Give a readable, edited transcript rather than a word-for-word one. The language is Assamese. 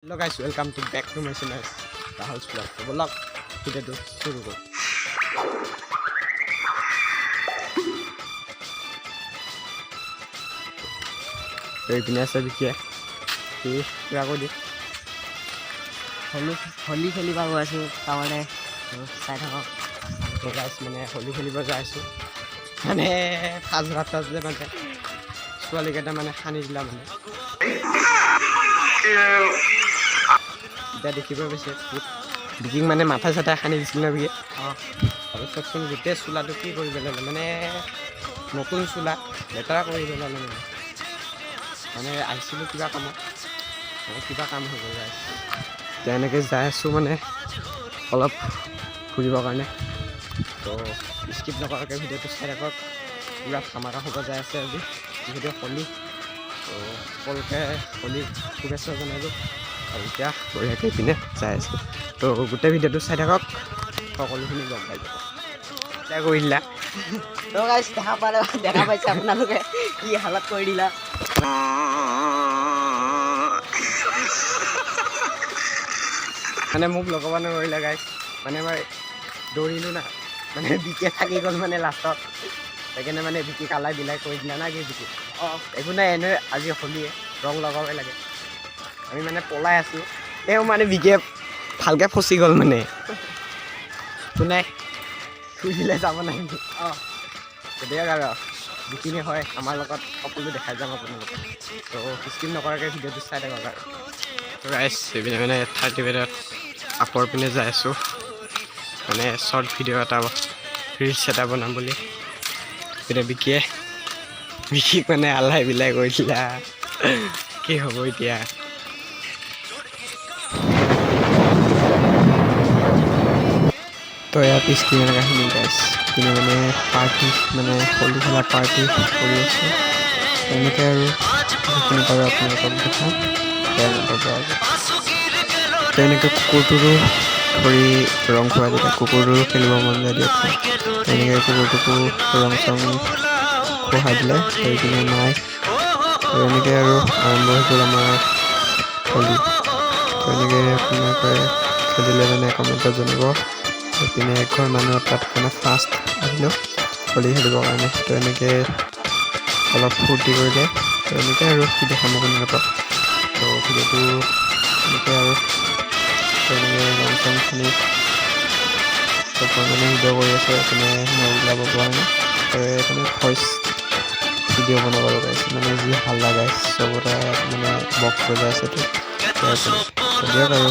Hello guys, welcome to back to my channel Rahul's vlog. So vlog ভিডিওটো শুরু কৰো। এই পিনে আছে বিকিয়া কি কিবা কৈ দি হোলি খেলিব গৈছোঁ তাৰমানে চাই থাকক। তো গাইছ মানে হোলি খেলিব যাই আছোঁ মানে ফাজ ৰাস্তাত যে মানে ছোৱালীকেইটা মানে সানি দিলা মানে এতিয়া দেখিব পাইছে বিকিক মানে মাথা চাথা সানি দিছিল না বিকি আৰু চবচোন গোটেই চোলাটো কি কৰি পেলালে মানে নতুন চোলা লেতেৰা কৰি পেলালে মানে আহিছিলোঁ কিবা কামত মানে কিবা কাম হ'ব যায় এতিয়া এনেকৈ যাই আছোঁ মানে অলপ ফুৰিবৰ কাৰণে তো স্কিপ নকৰাকৈ ভিডিঅ'টো চাই থাকক পুৰা ধামাকা হ'ব যাই আছে আজি যিহেতু হোলী তো সকলোকে হোলী শুভেচ্ছা জনালোঁ আৰু এতিয়া বঢ়িয়াকৈ পিনে যাই আছোঁ তো গোটেই ভিডিঅ'টো চাই থাকক সকলোখিনি গম পাই যাব এতিয়া কৰি দিলা তো গাইছ দেখা পাইছে আপোনালোকে কি হালত কৰি দিলা মানে মোক লগাব নোৱাৰিলে গাইছ মানে মই দৌৰিলোঁ না মানে বিকে থাকি গ'ল মানে লাষ্টত সেইকাৰণে মানে বিকি কালাই বিলাই কৰি দিলা না কি বিকি একো নাই এনে আজি হোলীয়ে ৰং লগাবই লাগে আমি মানে পলাই আছোঁ তেওঁ মানে বিকে ভালকৈ ফচি গ'ল মানে একো নাই ফুৰিলে যাব নাই দিয়ক আৰু যিখিনি হয় আমাৰ লগত সকলো দেখাই যাম আপোনালোকক তো স্কিপ নকৰাকৈ ভিডিঅ'টো চাই থাকক আৰু ৰাইজ এইপিনে মানে 30 মিনিট আপৰ পিনে যাই আছোঁ মানে শ্বৰ্ট ভিডিঅ' এটা ৰিলছ এটা বনাম বুলি এতিয়া বিকিক মানে আলাই বিলাই কৰি দিলা কি হ'ব এতিয়া তো ইয়াত স্ক্ৰীন কাহিনী গাইছ কিন্তু মানে পাৰ্টি মানে হোলী খেলা পাৰ্টি কৰি আছোঁ তেনেকৈ আৰু যিখিনি পাৰোঁ আপোনালোকক দেখাম তেনেকৈ কুকুৰটোৰো ধৰি ৰং খোৱা যেতিয়া কুকুৰটোৰো খেলিব মন যায় দিয়কচোন তেনেকৈ কুকুৰটোকো ৰং চং খুৱাই দিলে হৈ কিনে নাই এনেকৈ আৰু আৰম্ভ হৈ গ'ল আমাৰ হোলী তেনেকৈ আপোনালোকে খেলিলে মানে কমেণ্টত জনাব এইপিনে এঘৰ মানুহৰ তাত মানে ফাৰ্ষ্ট আহিলোঁ হোলী খেলিবৰ কাৰণে তো এনেকৈ অলপ ফূৰ্তি কৰিলে তো এনেকৈ আৰু কি দেখাম আপোনালোকক তো ভিডিঅ'টো এনেকৈ আৰু তেনেকৈ ৰং চং সানি চব মানে ভিডিঅ' কৰি আছোঁ এইপিনে মই ওলাব পৰা নাই তো এইপিনে ভইচ ভিডিঅ' বনাব লগাইছে মানে যি হাল্লা গাইছে চবতে মানে বক্স বজাই আছেতো দিয়ক আৰু